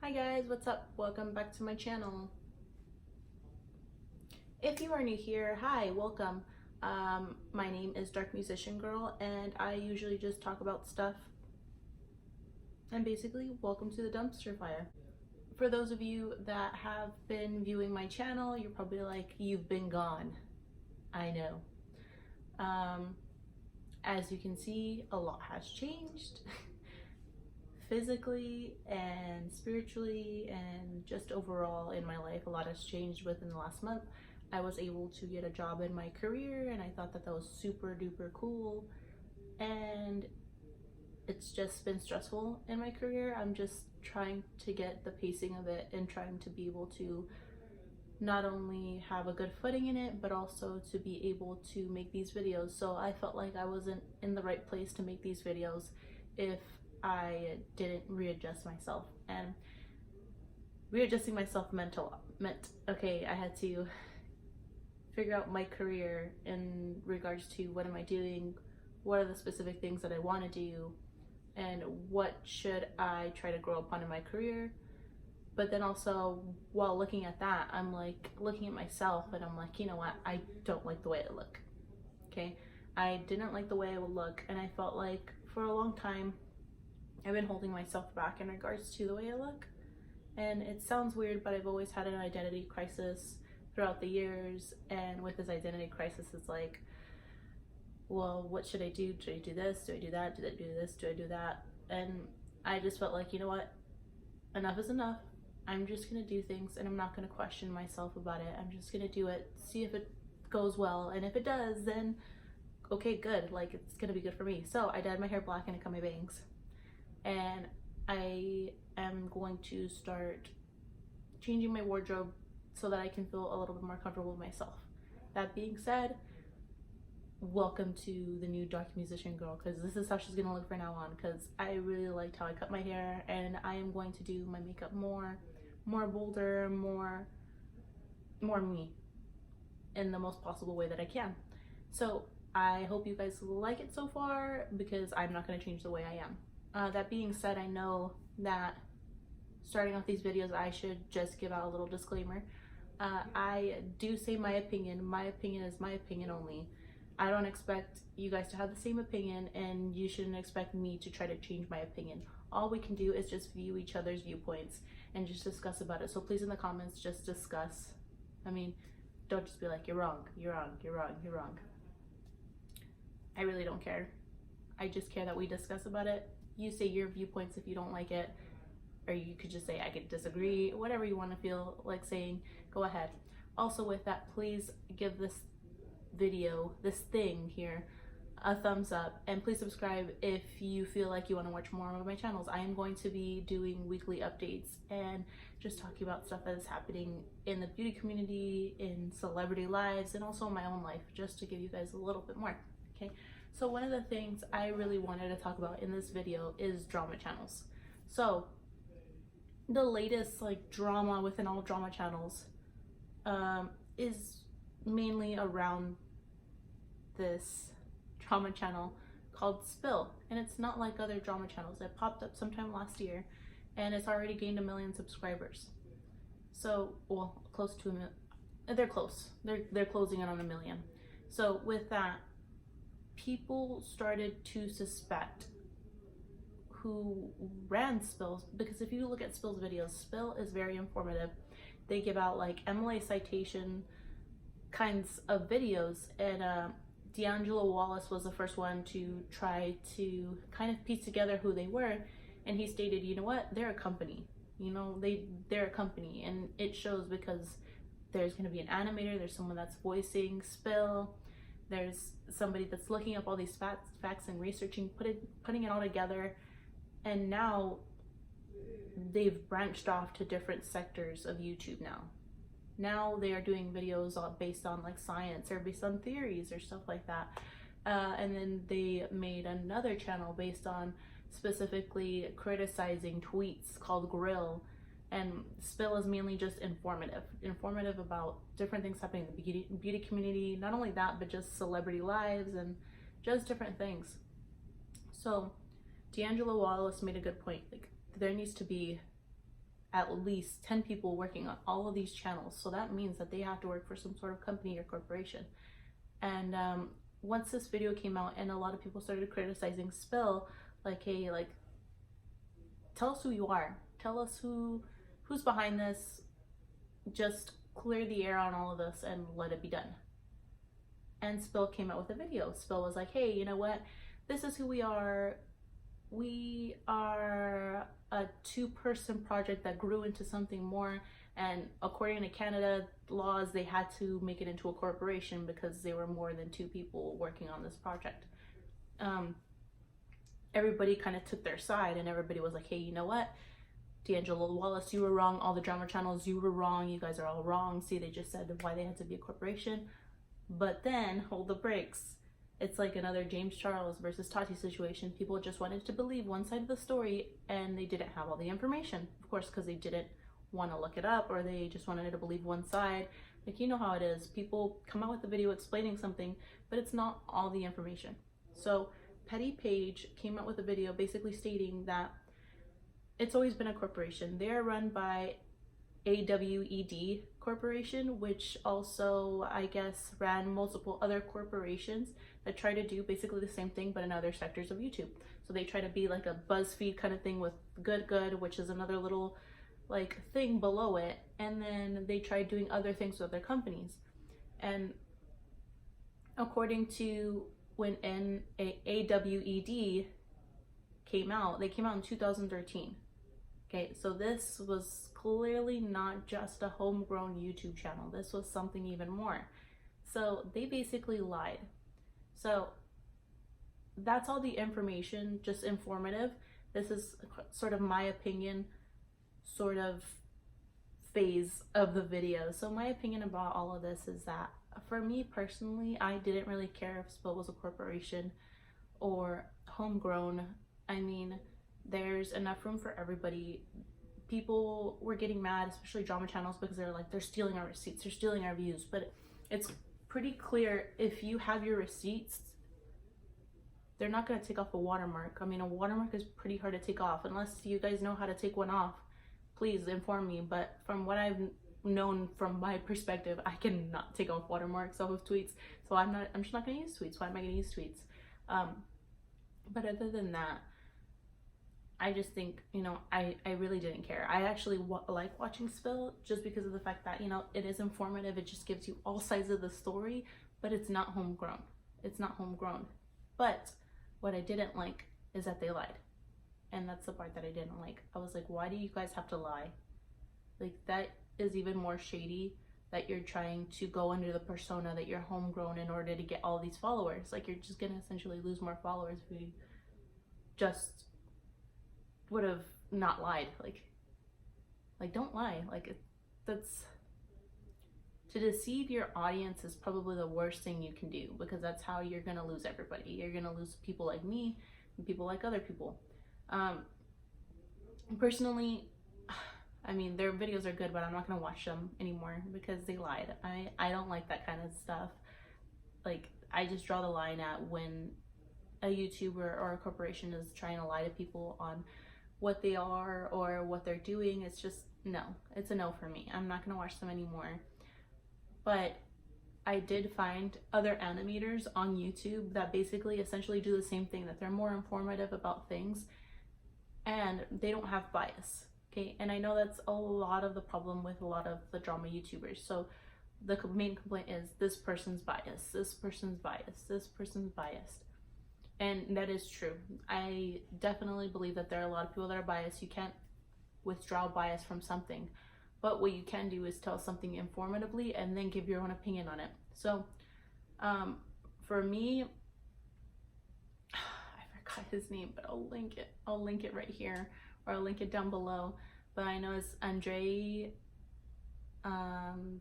Hi guys, what's up? Welcome back to my channel. If you are new here, hi, welcome. My name is Dark Musician Girl and I usually just talk about stuff. And basically, welcome to the dumpster fire. For those of you that have been viewing my channel, you're probably like, you've been gone. I know. As you can see, a lot has changed. Physically and spiritually and just overall in my life, a lot has changed within the last month. I was able to get a job in my career and I thought that was super duper cool, and it's just been stressful in my career. I'm just trying to get the pacing of it and trying to be able to not only have a good footing in it but also to be able to make these videos. So I felt like I wasn't in the right place to make these videos if I didn't readjust myself. And readjusting myself meant okay, I had to figure out my career in regards to what am I doing, what are the specific things that I want to do, and what should I try to grow upon in my career. But then also, while looking at that, I'm like looking at myself and I'm like, you know what, I don't like the way I look. Okay, I didn't like the way I would look, and I felt like for a long time I've been holding myself back in regards to the way I look. And it sounds weird, but I've always had an identity crisis throughout the years. And with this identity crisis, it's like, well, what should I do? Should I do this? Do I do that? Do I do this? Do I do that? And I just felt like, you know what? Enough is enough. I'm just gonna do things and I'm not gonna question myself about it. I'm just gonna do it, see if it goes well. And if it does, then okay, good. Like, it's gonna be good for me. So I dyed my hair black and I cut my bangs. And I am going to start changing my wardrobe so that I can feel a little bit more comfortable with myself. That being said, welcome to the new Dark Musician Girl, because this is how she's gonna look from now on, because I really liked how I cut my hair, and I am going to do my makeup more bolder, more me in the most possible way that I can. So I hope you guys like it so far, because I'm not going to change the way I am. That being said, I know that starting off these videos, I should just give out a little disclaimer. I do say my opinion. My opinion is my opinion only. I don't expect you guys to have the same opinion, and you shouldn't expect me to try to change my opinion. All we can do is just view each other's viewpoints and just discuss about it. So please, in the comments, just discuss. I mean, don't just be like, you're wrong, you're wrong, you're wrong, you're wrong. I really don't care. I just care that we discuss about it. You say your viewpoints if you don't like it, or you could just say I could disagree, whatever you want to feel like saying, go ahead. Also with that, please give this video, this thing here, a thumbs up, and please subscribe if you feel like you want to watch more of my channels. I am going to be doing weekly updates and just talking about stuff that is happening in the beauty community, in celebrity lives, and also in my own life, just to give you guys a little bit more. Okay, so one of the things I really wanted to talk about in this video is drama channels. So the latest like drama within all drama channels is mainly around this drama channel called Spill, and it's not like other drama channels. It popped up sometime last year and it's already gained 1 million subscribers. So, well, close to 1 million. They're close. They're closing in on 1 million. So with that, people started to suspect who ran Spill, because if you look at Spill's videos, Spill is very informative. They give out like MLA citation kinds of videos, and D'Angelo Wallace was the first one to try to kind of piece together who they were, and he stated, you know what, they're a company, you know, they're a company, and it shows because there's going to be an animator, there's someone that's voicing Spill, there's somebody that's looking up all these facts and researching, putting it all together. And now they've branched off to different sectors of YouTube now. Now they are doing videos based on like science or based on theories or stuff like that. And then they made another channel based on specifically criticizing tweets called Grill. And Spill is mainly just informative about different things happening in the beauty community. Not only that, but just celebrity lives and just different things. So D'Angelo Wallace made a good point. Like, there needs to be at least 10 people working on all of these channels. So that means that they have to work for some sort of company or corporation. And once this video came out and a lot of people started criticizing Spill, like, hey, like, tell us who you are. Tell us who's behind this. Just clear the air on all of this and let it be done. And Spill came out with a video. Spill was like, hey, you know what? This is who we are. We are a 2-person project that grew into something more. And according to Canada laws, they had to make it into a corporation because they were more than 2 people working on this project. Everybody kind of took their side, and everybody was like, hey, you know what? D'Angelo Wallace, you were wrong. All the drama channels, you were wrong. You guys are all wrong. See, they just said why they had to be a corporation. But then, hold the brakes. It's like another James Charles versus Tati situation. People just wanted to believe one side of the story, and they didn't have all the information. Of course, because they didn't want to look it up, or they just wanted to believe one side. Like, you know how it is. People come out with a video explaining something, but it's not all the information. So Petty Page came out with a video basically stating that it's always been a corporation. They are run by AWED Corporation, which also, I guess, ran multiple other corporations that try to do basically the same thing, but in other sectors of YouTube. So they try to be like a BuzzFeed kind of thing with Good, which is another little like thing below it. And then they tried doing other things with other companies. And according to when AWED came out, they came out in 2013. Okay, so this was clearly not just a homegrown YouTube channel. This was something even more. So they basically lied. So that's all the information, just informative. This is sort of my opinion, sort of phase of the video. So my opinion about all of this is that for me personally, I didn't really care if Spill was a corporation or homegrown. I mean, there's enough room for everybody. People were getting mad, especially drama channels, because they're like, they're stealing our receipts, they're stealing our views. But it's pretty clear, if you have your receipts, they're not going to take off a watermark. I mean, a watermark is pretty hard to take off. Unless you guys know how to take one off, please inform me. But from what I've known from my perspective, I cannot take off watermarks off of tweets. So I'm just not going to use tweets. Why am I going to use tweets? But other than that, I just think, you know, I really didn't care. I actually like watching Spill just because of the fact that, you know, it is informative. It just gives you all sides of the story, but it's not homegrown. It's not homegrown. But what I didn't like is that they lied. And that's the part that I didn't like. I was like, why do you guys have to lie? Like, that is even more shady, that you're trying to go under the persona that you're homegrown in order to get all these followers. Like, you're just gonna essentially lose more followers if you just would have not lied. Like don't lie. Like, that's, to deceive your audience is probably the worst thing you can do, because that's how you're gonna lose everybody. You're gonna lose people like me and people like other people. Personally, I mean, their videos are good, but I'm not gonna watch them anymore because they lied. I don't like that kind of stuff. Like, I just draw the line at when a YouTuber or a corporation is trying to lie to people on what they are or what they're doing. It's just, no, it's a no for me. I'm not gonna watch them anymore. But I did find other animators on YouTube that basically essentially do the same thing, that they're more informative about things and they don't have bias. Okay, and I know that's a lot of the problem with a lot of the drama YouTubers. So the main complaint is, this person's biased, this person's biased, this person's biased. And that is true. I definitely believe that there are a lot of people that are biased. You can't withdraw bias from something. But what you can do is tell something informatively and then give your own opinion on it. So for me, I forgot his name, but I'll link it. I'll link it right here, or I'll link it down below. But I know it's Andre. I'm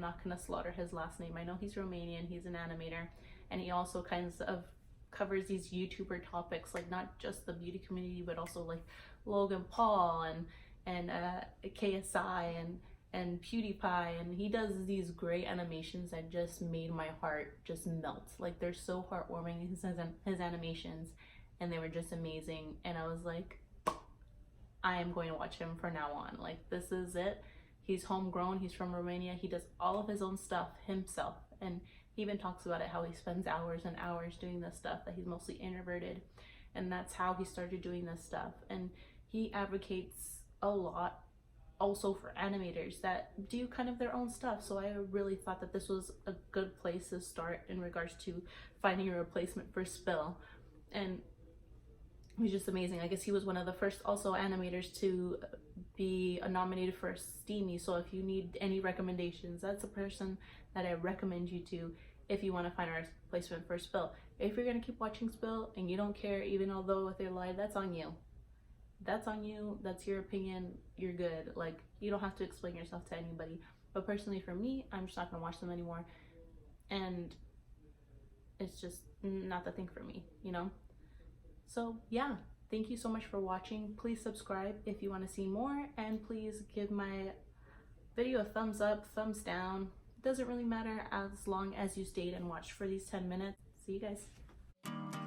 not gonna slaughter his last name. I know he's Romanian. He's an animator, and he also kind of covers these YouTuber topics, like not just the beauty community, but also like Logan Paul and KSI and PewDiePie, and he does these great animations that just made my heart just melt. Like, they're so heartwarming, his animations, and they were just amazing. And I was like, I am going to watch him from now on. Like, this is it. He's homegrown, he's from Romania, he does all of his own stuff himself, and he even talks about it, how he spends hours and hours doing this stuff, that he's mostly introverted, and that's how he started doing this stuff. And he advocates a lot also for animators that do kind of their own stuff. So I really thought that this was a good place to start in regards to finding a replacement for Spill. And it was just amazing. I guess he was one of the first also animators to be nominated for a Steamy. So if you need any recommendations, that's a person that I recommend you to if you want to find a replacement for Spill. If you're going to keep watching Spill and you don't care, even although if they lied, that's on you. That's on you. That's your opinion. You're good. Like, you don't have to explain yourself to anybody. But personally for me, I'm just not going to watch them anymore. And it's just not the thing for me, you know? So yeah, thank you so much for watching. Please subscribe if you want to see more, and please give my video a thumbs up, thumbs down. It doesn't really matter as long as you stayed and watched for these 10 minutes. See you guys.